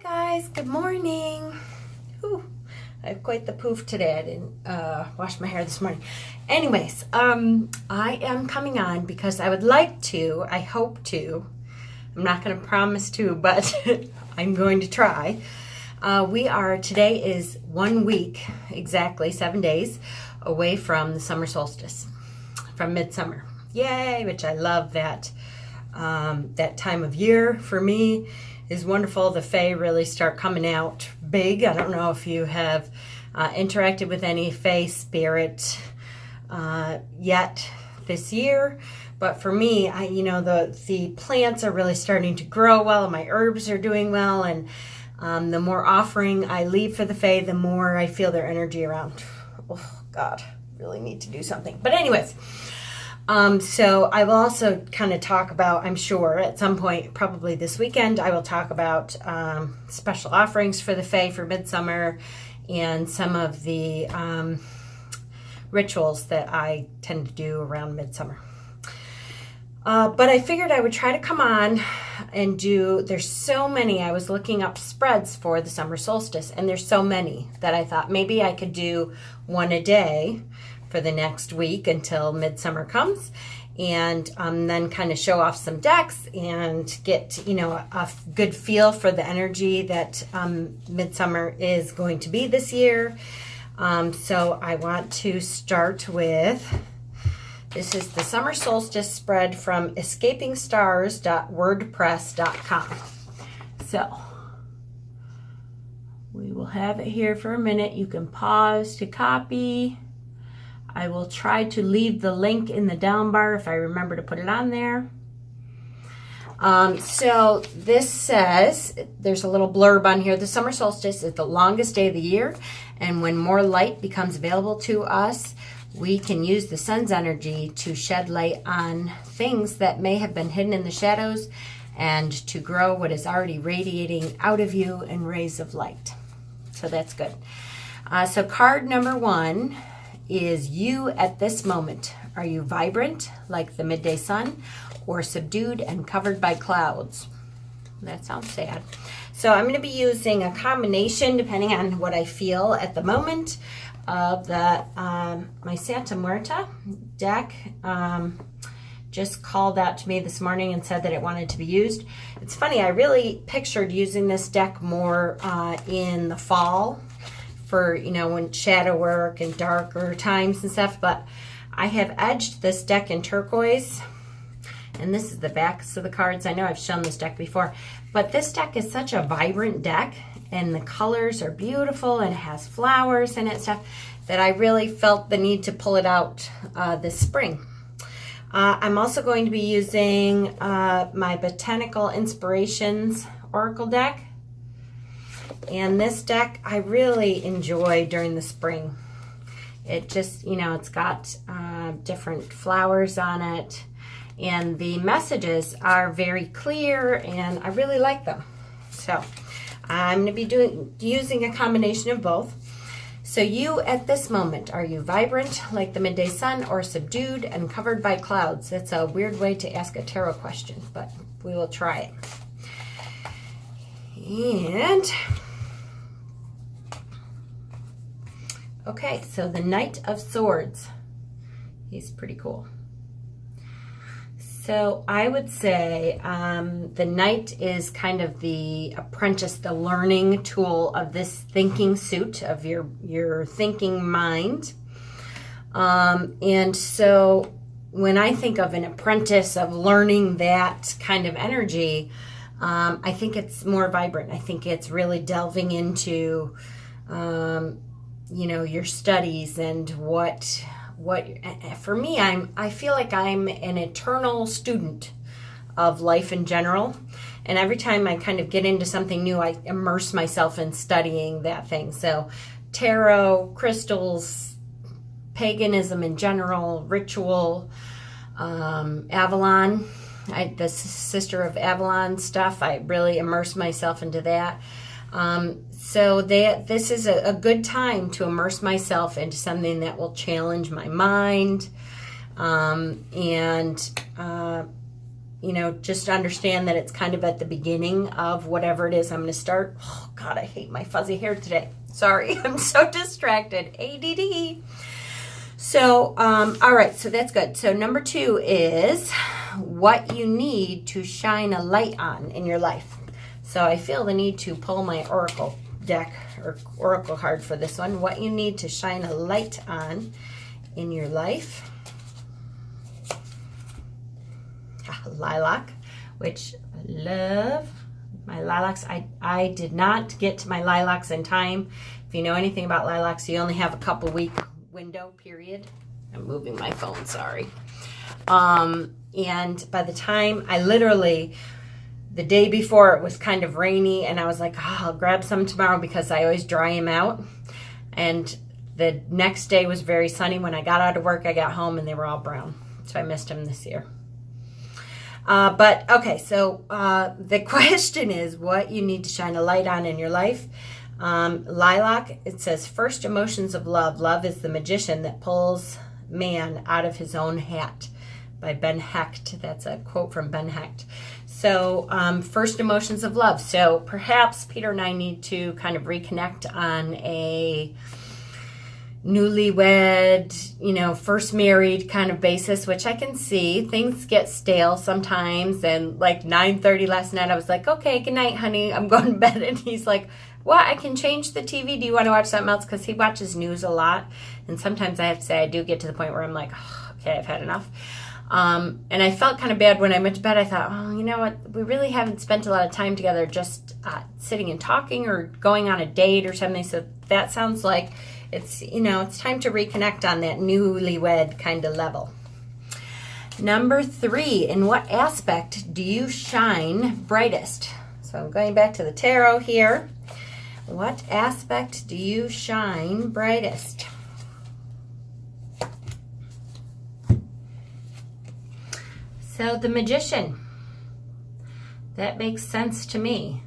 Guys, good morning. Whew, I have quite the poof today. I didn't wash my hair this morning. Anyways, I am coming on because I would like to, I hope to, I'm not going to promise to, but I'm going to try. Today is 1 week, exactly 7 days away from the summer solstice, from midsummer. Yay, which I love that. That time of year for me is wonderful. The Fae really start coming out big. I don't know if you have interacted with any Fae spirit yet this year, but for me, the plants are really starting to grow well, and my herbs are doing well, and the more offering I leave for the Fae, the more I feel their energy around. Oh God, really need to do something. But anyways. So I will also kind of talk about, I'm sure at some point, probably this weekend, I will talk about special offerings for the Fae for midsummer and some of the rituals that I tend to do around midsummer. But I figured I would try to come on and there's so many, I was looking up spreads for the summer solstice, and there's so many that I thought maybe I could do one a day for the next week until midsummer comes, and then kind of show off some decks and get a good feel for the energy that midsummer is going to be this year. So I want to start with, this is the summer solstice spread from escapingstars.wordpress.com. So we will have it here for a minute. You can pause to copy. I will try to leave the link in the down bar if I remember to put it on there. So this says, there's a little blurb on here, the summer solstice is the longest day of the year, and when more light becomes available to us, we can use the sun's energy to shed light on things that may have been hidden in the shadows and to grow what is already radiating out of you in rays of light. So that's good. So card number 1 is you at this moment. Are you vibrant like the midday sun, or subdued and covered by clouds? That sounds sad. So I'm going to be using a combination, depending on what I feel at the moment, of my Santa Muerta deck. Just called out to me this morning and said that it wanted to be used. It's funny, I really pictured using this deck more in the fall, for when shadow work and darker times and stuff, but I have edged this deck in turquoise, and this is the backs of the cards. I know I've shown this deck before, but this deck is such a vibrant deck, and the colors are beautiful, and it has flowers in it, stuff, that I really felt the need to pull it out this spring. I'm also going to be using my Botanical Inspirations Oracle deck. And this deck I really enjoy during the spring. It just, it's got different flowers on it, and the messages are very clear, and I really like them. So I'm going to be using a combination of both. So you at this moment, are you vibrant like the midday sun, or subdued and covered by clouds? That's a weird way to ask a tarot question, but we will try it. And okay, so the Knight of Swords. He's pretty cool. So I would say the Knight is kind of the apprentice, the learning tool of this thinking suit, of your thinking mind. And so when I think of an apprentice of learning that kind of energy, I think it's more vibrant. I think it's really delving into your studies, and what for me, I feel like I'm an eternal student of life in general, and every time I kind of get into something new, I immerse myself in studying that thing. So tarot, crystals, paganism in general, ritual, Avalon, the Sister of Avalon stuff, I really immerse myself into that. So this is a good time to immerse myself into something that will challenge my mind, and just understand that it's kind of at the beginning of whatever it is I'm going to start. Oh, God, I hate my fuzzy hair today. Sorry, I'm so distracted. ADD. So, all right, so that's good. So number 2 is what you need to shine a light on in your life. So I feel the need to pull my Oracle deck or Oracle card for this one. What you need to shine a light on in your life. Lilac, which I love. My lilacs, I did not get to my lilacs in time. If you know anything about lilacs, you only have a couple week window period. I'm moving my phone, sorry. And by the time I literally, the day before it was kind of rainy and I was like, oh, I'll grab some tomorrow because I always dry them out. And the next day was very sunny. When I got out of work, I got home and they were all brown. So I missed them this year. But okay, so the question is what you need to shine a light on in your life. Lilac, it says, first emotions of love. Love is the magician that pulls man out of his own hat, by Ben Hecht. That's a quote from Ben Hecht. So first emotions of love. So perhaps Peter and I need to kind of reconnect on a newlywed, first married kind of basis, which I can see. Things get stale sometimes. And like 9:30 last night, I was like, okay, good night, honey. I'm going to bed. And he's like, well, I can change the TV. Do you want to watch something else? Because he watches news a lot. And sometimes I have to say I do get to the point where I'm like, oh, okay, I've had enough. And I felt kind of bad when I went to bed. I thought, oh, you know what? We really haven't spent a lot of time together just sitting and talking or going on a date or something. So that sounds like it's time to reconnect on that newlywed kind of level. Number 3, in what aspect do you shine brightest? So I'm going back to the tarot here. What aspect do you shine brightest? So the Magician. That makes sense to me.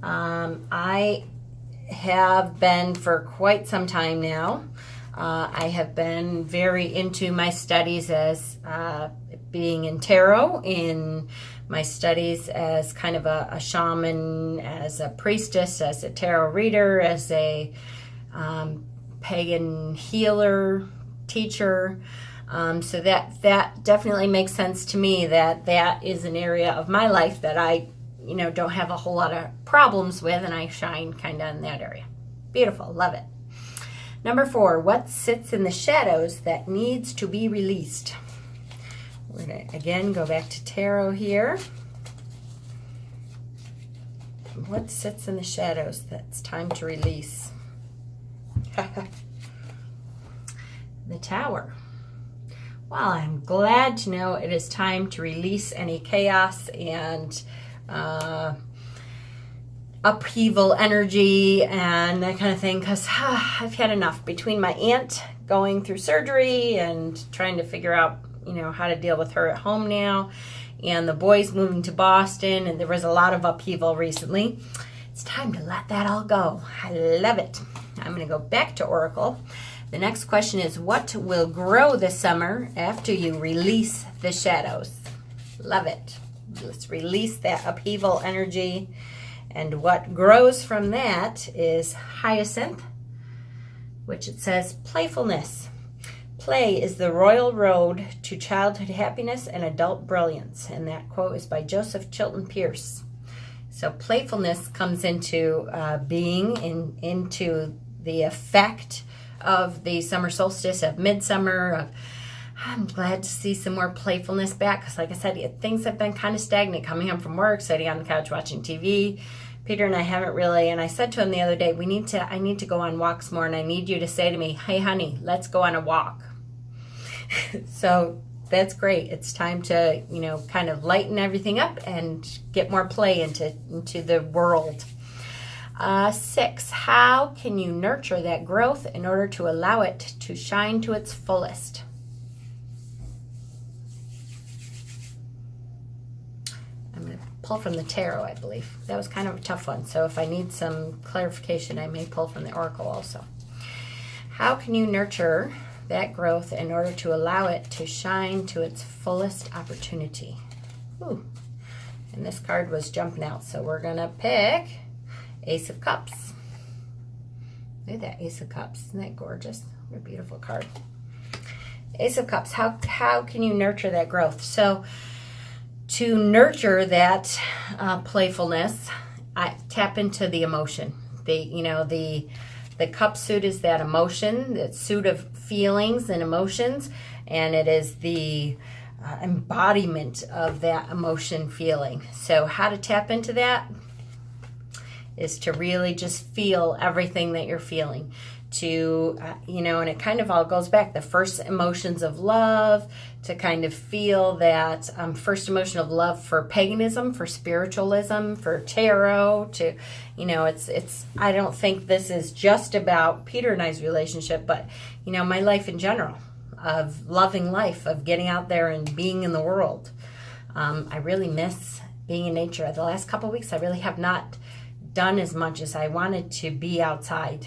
I have been for quite some time now. I have been very into my studies as being in tarot, in my studies as kind of a shaman, as a priestess, as a tarot reader, as a pagan healer, teacher. So that definitely makes sense to me that is an area of my life that I don't have a whole lot of problems with, and I shine kind of in that area. Beautiful, love it. Number 4, what sits in the shadows that needs to be released? We're going to, again, go back to tarot here. What sits in the shadows that's time to release? The Tower. Well, I'm glad to know it is time to release any chaos and upheaval energy and that kind of thing, because I've had enough. Between my aunt going through surgery and trying to figure out how to deal with her at home now, and the boys moving to Boston, and there was a lot of upheaval recently, it's time to let that all go. I love it. I'm going to go back to Oracle. The next question is, what will grow this summer after you release the shadows? Love it. Let's release that upheaval energy. And what grows from that is Hyacinth, which it says playfulness. Play is the royal road to childhood happiness and adult brilliance. And that quote is by Joseph Chilton Pierce. So playfulness comes into being into the effect of the summer solstice, of midsummer. I'm glad to see some more playfulness back, because like I said, things have been kind of stagnant. Coming home from work, sitting on the couch watching TV. Peter and I haven't really, and I said to him the other day, I need to go on walks more, and I need you to say to me, hey honey, let's go on a walk. So that's great. It's time to, kind of lighten everything up and get more play into the world. 6, how can you nurture that growth in order to allow it to shine to its fullest? I'm going to pull from the tarot, I believe. That was kind of a tough one, so if I need some clarification, I may pull from the oracle also. How can you nurture that growth in order to allow it to shine to its fullest opportunity? Ooh. And this card was jumping out, so we're going to pick Ace of Cups. Look at that Ace of Cups. Isn't that gorgeous? What a beautiful card. Ace of Cups. How can you nurture that growth? So to nurture that playfulness, I tap into the emotion. The cup suit is that emotion, that suit of feelings and emotions, and it is the embodiment of that emotion feeling. So how to tap into that is to really just feel everything that you're feeling. And it kind of all goes back, the first emotions of love, to kind of feel that first emotion of love for paganism, for spiritualism, for tarot, I don't think this is just about Peter and I's relationship, but, my life in general, of loving life, of getting out there and being in the world. I really miss being in nature. The last couple of weeks, I really have not done as much as I wanted to be outside.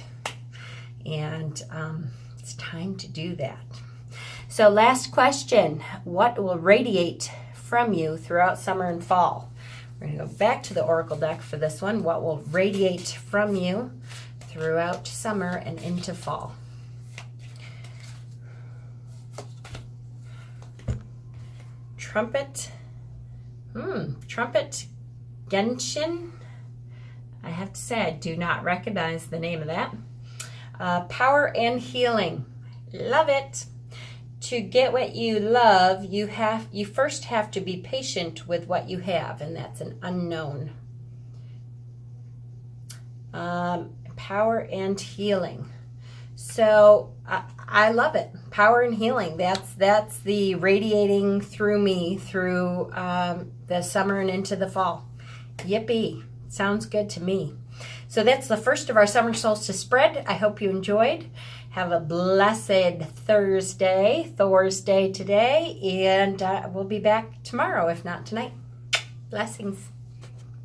And it's time to do that. So last question, what will radiate from you throughout summer and fall? We're going to go back to the Oracle deck for this one. What will radiate from you throughout summer and into fall? Trumpet. Trumpet Genshin. I have to say, I do not recognize the name of that. Power and healing. Love it. To get what you love, you first have to be patient with what you have, and that's an unknown. Power and healing. So I love it. Power and healing. That's the radiating through me through the summer and into the fall. Yippee. Sounds good to me. So that's the first of our summer solstice spread. I hope you enjoyed. Have a blessed Thursday today, and we'll be back tomorrow, if not tonight. Blessings.